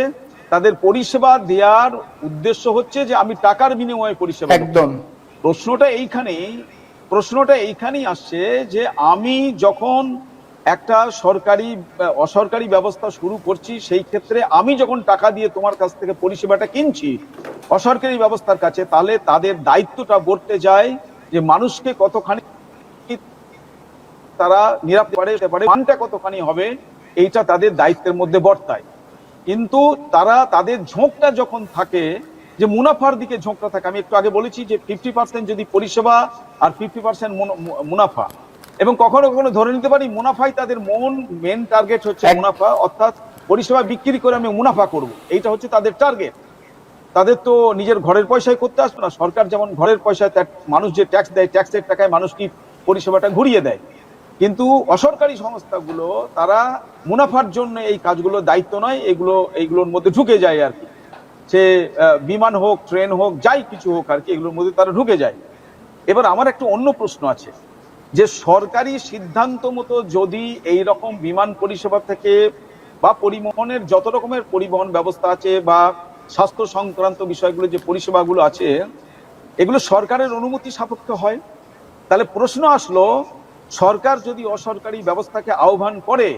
তাদের পরিষেবা দেওয়ার উদ্দেশ্য হচ্ছে যে আমি টাকার বিনিময়ে পরিষেবা দেব। একদম। প্রশ্নটা এইখানেই আসছে যে আমি যখন একটা অসরকারি ব্যবস্থা শুরু করছি, সেই ক্ষেত্রে আমি যখন টাকা দিয়ে তোমার কাছ থেকে পরিষেবাটা কিনছি অসরকারি ব্যবস্থার কাছে, তাহলে তাদের দায়িত্বটা বর্তে যায় যে মানুষকে কতখানি তারা নিরাপদ পারে, মানটা কতখানি হবে, এইটা তাদের দায়িত্বের মধ্যে বর্তায়। কিন্তু তাদের ঝোঁকটা যখন থাকে যে মুনাফার দিকে ঝোঁকটা থাকে, আমি একটু আগে বলেছি যে 50% যদি পরিষেবা আর 50% মুনাফা, এবং কখনো কখনো ধরে নিতে পারি মুনাফাই তাদের মেন টার্গেট হচ্ছে মুনাফা, অর্থাৎ পরিষেবা বিক্রি করে আমি মুনাফা করব, এইটা হচ্ছে তাদের টার্গেট। তাদের তো নিজের ঘরের পয়সায় করতে আসবে না, সরকার যেমন ঘরের পয়সায় মানুষ যে ট্যাক্স দেয়, ট্যাক্সের টাকায় মানুষ কি পরিষেবাটা ঘুরিয়ে দেয়। কিন্তু অসরকারি সংস্থাগুলো তারা মুনাফার জন্য এই কাজগুলো দায়িত্ব নয়, এইগুলোর মধ্যে ঢুকে যায় আর কি, সে বিমান হোক, ট্রেন হোক, যাই কিছু হোক আর কি, এগুলোর মধ্যে তারা ঢুকে যায়। এবার আমার একটা অন্য প্রশ্ন আছে যে সরকারি সিদ্ধান্ত মতো যদি এই রকম বিমান পরিষেবা থেকে বা পরিবহনের যত রকমের পরিবহন ব্যবস্থা আছে বা স্বাস্থ্য সংক্রান্ত বিষয়গুলো যে পরিষেবাগুলো আছে এগুলো সরকারের অনুমতি সাপেক্ষ হয়, তাহলে প্রশ্ন আসলো সরকার যদি অসরকারি ব্যবস্থাকে আহ্বান করে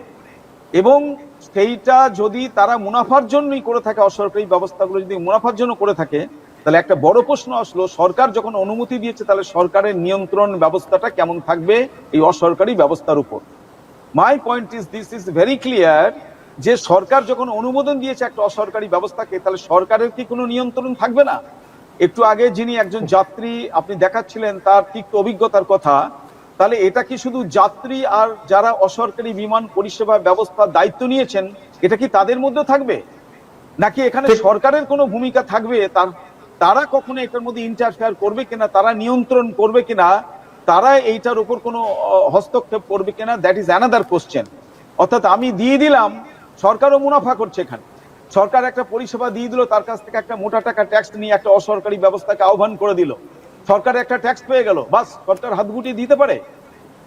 এবং সেইটা যদি তারা মুনাফার জন্যই করে থাকে, অসরকারি ব্যবস্থাগুলো যদি মুনাফার জন্য করে থাকে, তাহলে একটা বড় প্রশ্ন আসলো সরকার যখন অনুমতি দিয়েছে তাহলে সরকারের নিয়ন্ত্রণ ব্যবস্থাটা কেমন থাকবে এই অসরকারি ব্যবস্থার উপর। My point is this is very clear যে সরকার যখন অনুমোদন দিয়েছে একটা অসরকারি ব্যবস্থাকে, তাহলে সরকারের কি কোনো নিয়ন্ত্রণ থাকবে না? একটু আগে যিনি একজন যাত্রী আপনি দেখাচ্ছিলেন তার তিক্ত অভিজ্ঞতার কথা, তাহলে এটা কি শুধু যাত্রী আর যারা অসরকারি বিমান পরিষেবা ব্যবস্থার দায়িত্ব নিয়েছেন এটা কি তাদের মধ্যে থাকবে, নাকি এখানে সরকারের কোনো ভূমিকা থাকবে? তারা কখনো এটার মধ্যে ইন্টারফেয়ার করবে কিনা, তারা নিয়ন্ত্রণ করবে কিনা, তারা এইটার উপর কোনো হস্তক্ষেপ করবে কিনা, দ্যাট ইজ অ্যানাদার কোশ্চেন। অর্থাৎ আমি দিয়ে দিলাম, সরকারও মুনাফা করছে, এখানে সরকার একটা পরিষেবা দিয়ে দিল, তার কাছ থেকে একটা মোটা টাকা ট্যাক্স নিয়ে একটা অসরকারি ব্যবস্থাকে আহ্বান করে দিল, সরকার একটা ট্যাক্স পেয়ে গেল, বাস সরকার হাত গুটিয়ে দিতে পারে?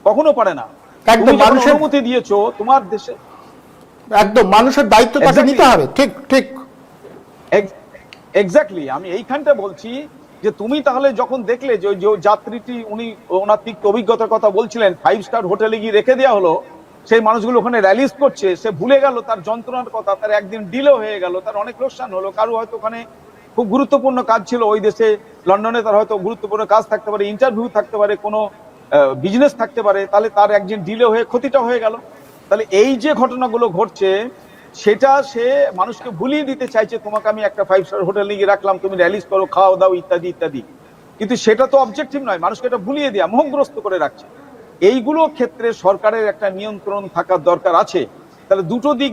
কখনো পারে না। তুমি যখন অনুমতি দিয়েছো তোমার দেশে, একদম মানুষের দায়িত্ব তাকে নিতে হবে। ঠিক ঠিক, এক্স্যাক্টলি। আমি এইখানটা বলছি যে তুমি তাহলে যখন দেখলে যে যাত্রীটি উনি ওনার তিক্ত অভিজ্ঞতার কথা বলছিলেন, 5 স্টার হোটেলে গিয়ে রেখে দেওয়া হলো, সেই মানুষগুলো ওখানে র্যালিজ করছে, সে ভুলে গেল তার যন্ত্রণার কথা, তার একদিন ডিলে হয়ে গেল, তার অনেক লোকসান হলো, কারো হয়তো ওখানে খুব গুরুত্বপূর্ণ কাজ ছিল ওই দেশে, লন্ডনে তার হয়তো গুরুত্বপূর্ণ কাজ থাকতে পারে, ইন্টারভিউ থাকতে পারে, কোনো বিজনেস থাকতে পারে, তাহলে তার একদিন ডিলে হয়ে ক্ষতিটা হয়ে গেল। তাহলে এই যে ঘটনাগুলো ঘটছে সেটা সে মানুষকে ভুলিয়ে দিতে চাইছে, তোমাকে আমি একটা 5 স্টার হোটেল নিয়ে রাখলাম, তুমি র্যালিজ করো, খাও দাও, ইত্যাদি ইত্যাদি, কিন্তু সেটা তো অবজেক্টিভ নয়, মানুষকে এটা ভুলিয়ে দেওয়া, মোহগ্রস্ত করে রাখছে। এইগুলো ক্ষেত্রে সরকারের একটা নিয়ন্ত্রণ থাকার দরকার আছে। তাহলে দুটো দিক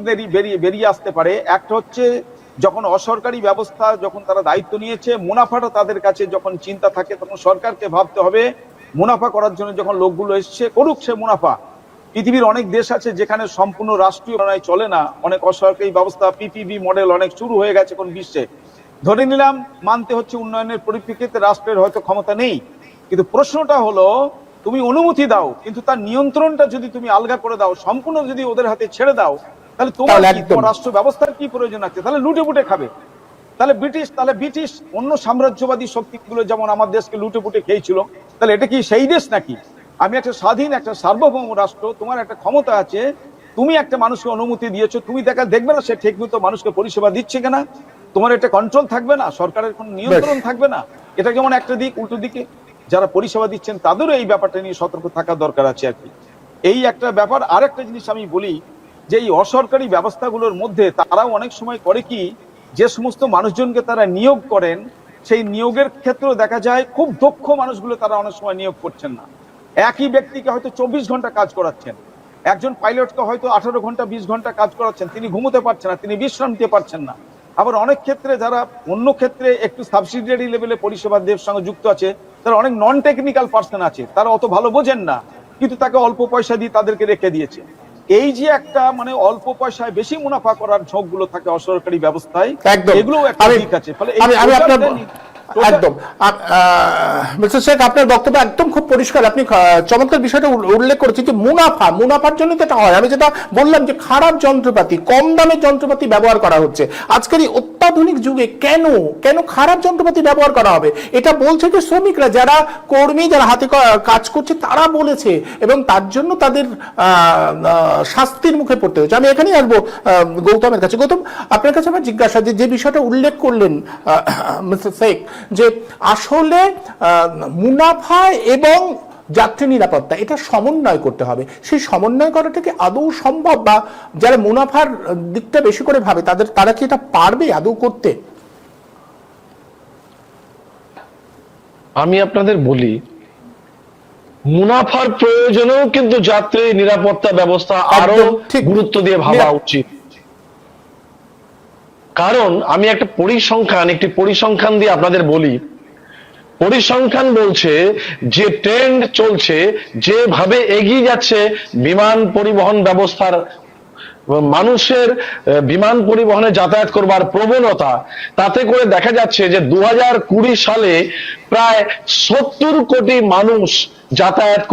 বেরিয়ে আসতে পারে। একটা হচ্ছে যখন অসরকারি ব্যবস্থা যখন তারা দায়িত্ব নিয়েছে, মুনাফাটা তাদের কাছে যখন চিন্তা থাকে, তখন সরকারকে ভাবতে হবে মুনাফা করার জন্য যখন লোকগুলো এসছে করুক সে মুনাফা। পৃথিবীর অনেক দেশ আছে যেখানে সম্পূর্ণ রাষ্ট্রীয় চলে না, অনেক অসরকারি ব্যবস্থা, পিপিপি মডেল অনেক শুরু হয়ে গেছে এখন বিশ্বে। ধরে নিলাম মানতে হচ্ছে উন্নয়নের পরিপ্রেক্ষিতে রাষ্ট্রের হয়তো ক্ষমতা নেই, কিন্তু প্রশ্নটা হলো তুমি অনুমতি দাও, কিন্তু তার নিয়ন্ত্রণটা যদি তুমি আলগা করে দাও, সম্পূর্ণ যদি ওদের হাতে ছেড়ে দাও, তাহলে তোমার রাষ্ট্র ব্যবস্থার কি প্রয়োজন আছে? তাহলে লুটে পুটে খাবে। তাহলে ব্রিটিশ অন্য সাম্রাজ্যবাদী শক্তিগুলো যেমন আমার দেশকে লুটে পুটে খেয়েছিল, তাহলে এটা কি সেই দেশ নাকি? আমি একটা স্বাধীন একটা সার্বভৌম রাষ্ট্র, তোমার একটা ক্ষমতা আছে, তুমি একটা মানুষকে অনুমতি দিয়েছো, তুমি দেখবে না সে ঠিকমতো মানুষকে পরিষেবা দিচ্ছে কিনা? তোমার একটা কন্ট্রোল থাকবে না, সরকারের কোনো নিয়ন্ত্রণ থাকবে না। এটা যেমন একটা দিক, উল্টো দিকে যারা পরিষেবা দিচ্ছেন তাদেরও এই ব্যাপারটা নিয়ে সতর্ক থাকার দরকার আছে আর কি। এই একটা ব্যাপার। আর একটা জিনিস আমি বলি যে এই অসরকারি ব্যবস্থাগুলোর মধ্যে তারাও অনেক সময় করে কি, যে সমস্ত মানুষজনকে তারা নিয়োগ করেন সেই নিয়োগের ক্ষেত্রেও দেখা যায় খুব দক্ষ মানুষগুলো তারা অনেক সময় নিয়োগ করছেন না। একই ব্যক্তিকে হয়তো 24 ঘন্টা কাজ করাচ্ছেন, একজন পাইলটকে হয়তো 18 ঘন্টা 20 ঘন্টা কাজ করাচ্ছেন, তিনি ঘুমোতে পারছেন না, তিনি বিশ্রাম নিতে পারছেন না। আবার অনেক ক্ষেত্রে যারা অন্য ক্ষেত্রে একটু সাবসিডিয়ারি লেভেলে পরিষেবা দেওয়ার সঙ্গে যুক্ত আছে, তারা অনেক নন টেকনিক্যাল পার্সন আছে, তারা অত ভালো বোঝেন না, কিন্তু তাকে অল্প পয়সা দিয়ে তাদেরকে রেখে দিয়েছে। এই যে একটা মানে অল্প পয়সায় বেশি মুনাফা করার ঝোঁকগুলো থাকে অসরকারি ব্যবস্থায়, একদম। এগুলো একটা দিক আছে। ফলে আমি আপনার একদম মিস্টার শেখ, আপনার বক্তব্য একদম খুব পরিষ্কার। আপনি চমৎকার বিষয়টা উল্লেখ করেছেন যে মুনাফার জন্য তো এটা হয়। আমি যেটা বললাম যে খারাপ যন্ত্রপাতি, কম দামের যন্ত্রপাতি ব্যবহার করা হচ্ছে আজকের এই অত্যাধুনিক যুগে। কেন খারাপ যন্ত্রপাতি ব্যবহার করা হবে? এটা বলছে যে শ্রমিকরা, যারা কর্মী, যারা হাতে কাজ করছে, তারা বলেছে, এবং তার জন্য তাদের শাস্তির মুখে পড়তে হয়েছে। আমি এখানেই আসবো গৌতমের কাছে। গৌতম, আপনার কাছে আমার জিজ্ঞাসা, যে বিষয়টা উল্লেখ করলেন মিস্টার শেখ, যে আসলে মুনাফা এবং যাত্রী নিরাপত্তা, এটা সমন্বয় করতে হবে। সেই সমন্বয় করাটা কি আদৌ সম্ভব? বা যারা মুনাফার দিকটা বেশি করে ভাবে, তারা কি এটা পারবে আদৌ করতে? আমি আপনাদের বলি, মুনাফার প্রয়োজনেও কিন্তু যাত্রী নিরাপত্তা ব্যবস্থা আরো গুরুত্ব দিয়ে ভাবা উচিত। কারণ আমি একটি পরিসংখ্যান দিয়ে আপনাদের বলি। পরিসংখ্যান বলছে যে ট্রেন্ড চলছে, যেভাবে এগিয়ে যাচ্ছে বিমান পরিবহন ব্যবস্থার, মানুষের বিমান পরিবহনে যাতায়াত করবার প্রবণতা, তাতে করে দেখা যাচ্ছে যে 2020 সালে প্রায় 70 কোটি মানুষ যাতায়াত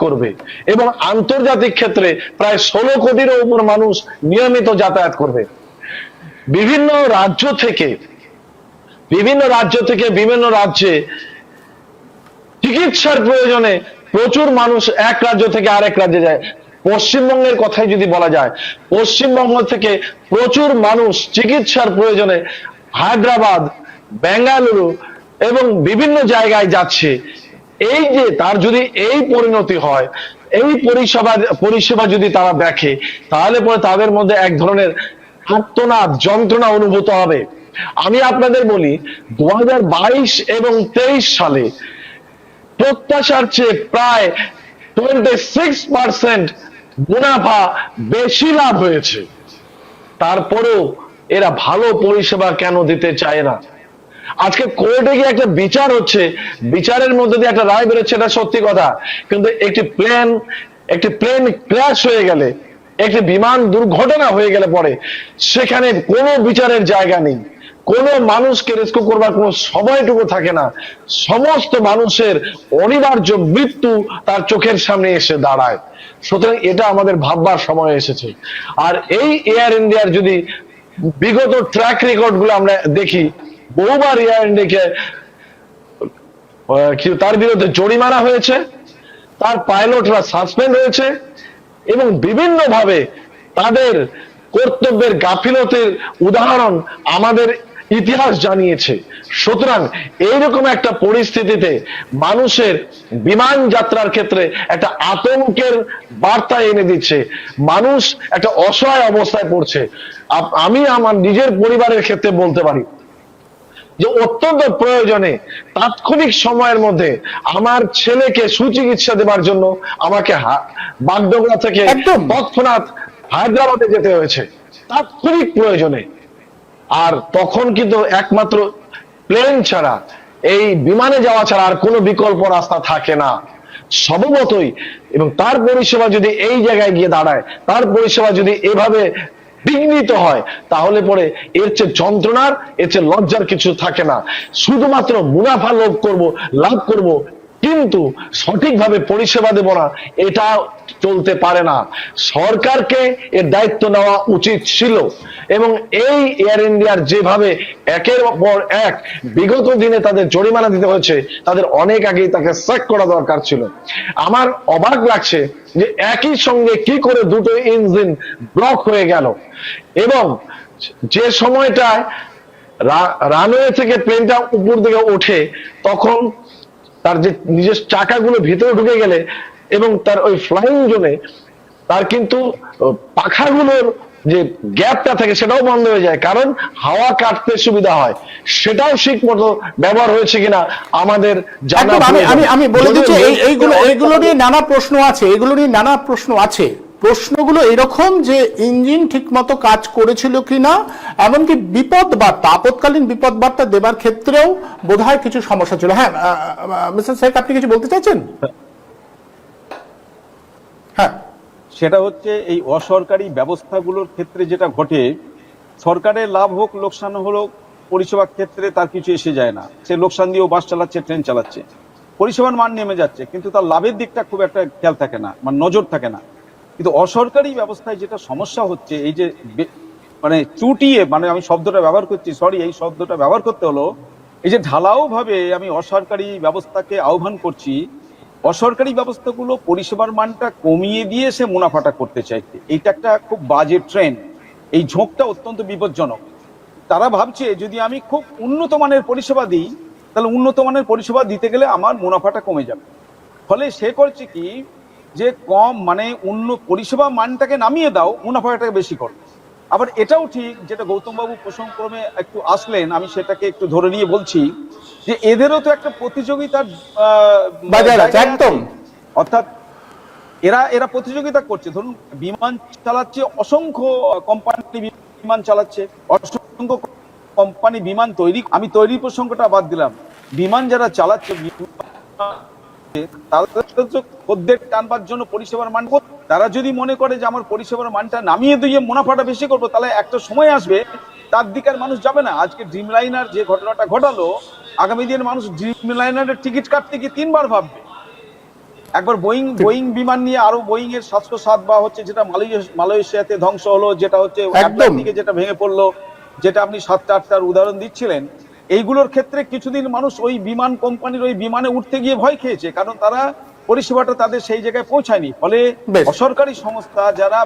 করবে এবং আন্তর্জাতিক ক্ষেত্রে প্রায় 16 কোটিরও উপর মানুষ নিয়মিত যাতায়াত করবে। বিভিন্ন রাজ্য থেকে বিভিন্ন রাজ্যে চিকিৎসার প্রয়োজনে প্রচুর মানুষ এক রাজ্য থেকে আরেক রাজ্যে যায়। পশ্চিমবঙ্গের কথাই যদি বলা যায়, পশ্চিমবঙ্গ থেকে প্রচুর মানুষ চিকিৎসার প্রয়োজনে হায়দ্রাবাদ, বেঙ্গালুরু এবং বিভিন্ন জায়গায় যাচ্ছে। এই যে তার যদি এই পরিণতি হয়, এই পরিষেবা যদি তারা দেখে, তাহলে পরে তাদের মধ্যে এক ধরনের আর্তনাদ, যন্ত্রণা অনুভূত হবে। আমি আপনাদের বলি, 2022 এবং 23 সালে প্রত্যাশার চেয়ে প্রায় 26% মুনাফা বেশি লাভ হয়েছে। তারপরেও এরা ভালো পরিষেবা কেন দিতে চায় না? আজকে কোর্টে গিয়ে একটা বিচার হচ্ছে, বিচারের মধ্যে দিয়ে একটা রায় বেরোচ্ছে, এটা সত্যি কথা, কিন্তু একটি প্লেন ক্র্যাশ হয়ে গেলে, একটি বিমান দুর্ঘটনা হয়ে গেলে পরে সেখানে কোনো বিচারের জায়গা নেই, কোনো মানুষকে রেস্কিউ করবার কোনো সময়টুকু থাকে না। সমস্ত মানুষের অনিবার্য মৃত্যু তার চোখের সামনে এসে দাঁড়ায়। সুতরাং এটা আমাদের ভাববার সময় এসেছে। আর এই এয়ার ইন্ডিয়ার যদি বিগত ট্র্যাক রেকর্ড গুলো আমরা দেখি, বহুবার এয়ার ইন্ডিয়াকে তার বিরুদ্ধে জরিমানা হয়েছে, তার পাইলটরা সাসপেন্ড হয়েছে এবং বিভিন্নভাবে তাদের কর্তব্যের গাফিলতির উদাহরণ আমাদের ইতিহাস জানিয়েছে। সুতরাং এইরকম একটা পরিস্থিতিতে মানুষের বিমান যাত্রার ক্ষেত্রে একটা আতঙ্কের বার্তা এনে দিচ্ছে। মানুষ একটা অসহায় অবস্থায় পড়ছে। আমি আমার নিজের পরিবারের ক্ষেত্রে বলতে পারি যে অত্যন্ত প্রয়োজনে তাৎক্ষণিক সময়ের মধ্যে আমার ছেলেকে সুচিকিৎসা দেবার জন্য আমাকে বাগডোগরা থেকে তৎক্ষণাৎ হায়দ্রাবাদে যেতে হয়েছে, তাৎক্ষণিক প্রয়োজনে। আর তখন কিন্তু একমাত্র প্লেন ছাড়া, এই বিমানে যাওয়া ছাড়া আর কোনো বিকল্প রাস্তা থাকে না স্বভাবতই। এবং তার পরিষেবা যদি এই জায়গায় গিয়ে দাঁড়ায়, তার পরিষেবা যদি এভাবে বিঘ্নিত হয়, তাহলে পরে এর চেয়ে যন্ত্রণার, এর চেয়ে লজ্জার কিছু থাকে না। শুধুমাত্র মুনাফা লাভ করব, কিন্তু সঠিকভাবে পরিষেবা দেব না, এটা চলতে পারে না। সরকারকে এর দায়িত্ব নেওয়া উচিত ছিল এবং এই এয়ার ইন্ডিয়ার যেভাবে একের পর এক বিগত দিনে তাদের জরিমানা দিতে হয়েছে, তাদের অনেক আগেই তাকে স্যাক করা দরকার ছিল। আমার অবাক লাগছে যে একই সঙ্গে কি করে দুটো ইঞ্জিন ব্লক হয়ে গেল এবং যে সময়টায় রানওয়ে থেকে প্লেনটা উপর দিকে ওঠে, তখন তার যে নিজের চাকাগুলো ভিতরে ঢুকে গেলে এবং তার ওই ফ্লাইং জোনে তার কিন্তু পাখাগুলোর যে গ্যাপটা থাকে সেটাও বন্ধ হয়ে যায়, কারণ হাওয়া কাটতে সুবিধা হয়। সেটাও ঠিক মতো ব্যবহার হয়েছে কিনা আমাদের জানা একদম, আমি বলে দিচ্ছি এইগুলো নিয়ে নানা প্রশ্ন আছে, এগুলো নিয়ে নানা প্রশ্ন আছে। প্রশ্নগুলো এরকম যে ইঞ্জিন ঠিকমতো কাজ করেছিল কিনা, এমনকি বিপদ বার্তা, আপৎকালীন বিপদ বার্তা দেবার ক্ষেত্রেও বোধহয় কিছু সমস্যা ছিল। হ্যাঁ মিস্টার শেখ, আপনি কিছু বলতে চাইছেন? হ্যাঁ, সেটা হচ্ছে এই অসরকারি ব্যবস্থাগুলোর ক্ষেত্রে যেটা ঘটে, সরকারের লাভ হোক লোকসান হলো, পরিষেবার ক্ষেত্রে তার কিছু এসে যায় না। সে লোকসান দিয়েও বাস চালাচ্ছে, ট্রেন চালাচ্ছে, পরিষেবার মান নেমে যাচ্ছে, কিন্তু তার লাভের দিকটা খুব একটা খেয়াল থাকে না, মানে নজর থাকে না। কিন্তু অসরকারি ব্যবস্থায় যেটা সমস্যা হচ্ছে, এই যে মানে চুটিয়ে, মানে আমি শব্দটা ব্যবহার করছি, সরি এই শব্দটা ব্যবহার করতে হলো, এই যে ঢালাও ভাবে আমি অসরকারি ব্যবস্থাকে আহ্বান করছি, অসরকারি ব্যবস্থাগুলো পরিষেবার মানটা কমিয়ে দিয়ে সে মুনাফাটা করতে চাইছে। এইটা একটা খুব বাজে ট্রেন্ড, এই ঝোঁকটা অত্যন্ত বিপজ্জনক। তারা ভাবছে যদি আমি খুব উন্নত মানের পরিষেবা দিই, তাহলে উন্নত মানের পরিষেবা দিতে গেলে আমার মুনাফাটা কমে যাবে। ফলে সে করছে কি, যে কম মানে পরিষেবা মানটাকে নামিয়ে দাও, মুনাফাটাকে বেশি করো। আবার এটাও ঠিক, যেটা গৌতম বাবু প্রসঙ্গক্রমে একটু আসলেন, আমি সেটাকে একটু ধরে নিয়ে বলছি, যে এদেরও তো একটা প্রতিযোগিতার বাজার আছে, জায়গা একদম। আছে। অর্থাৎ এরা প্রতিযোগিতা করছে। ধরুন বিমান চালাচ্ছে, অসংখ্য কোম্পানি বিমান চালাচ্ছে, অসংখ্য কোম্পানি বিমান তৈরি, আমি তৈরি প্রসঙ্গটা বাদ দিলাম, বিমান যারা চালাচ্ছে খদ্দের টানবার জন্য পরিষেবার মান, তারা যদি মনে করে যে আমার পরিষেবার মানটা নামিয়ে দিয়ে মুনাফাটা বেশি করবো, তাহলে একটা সময় আসবে তার দিকে আর মানুষ যাবে না। আজকে ড্রিমলাইনার যে ঘটনাটা ঘটালো, আগামী দিনের মানুষ ড্রিমলাইনারের টিকিট কাটতে গিয়ে 3 বার ভাববে। একবার বোয়িং বিমান নিয়ে, আরো বোয়িং এর 707 বা হচ্ছে যেটা মালয়েশিয়াতে ধ্বংস হলো, যেটা হচ্ছে আটলান্টিকে যেটা ভেঙে পড়লো, যেটা আপনি 7টা 8টার উদাহরণ দিচ্ছিলেন, এইগুলোর ক্ষেত্রে কিছুদিন মানুষ ওই বিমান কোম্পানির ওই বিমানে উঠতে গিয়ে ভয় খেয়েছে, কারণ তারা পরিষেবাটা তাদের সেই জায়গায় পৌঁছায়নি। ফলে বেশ। অসরকারি সংস্থা যারা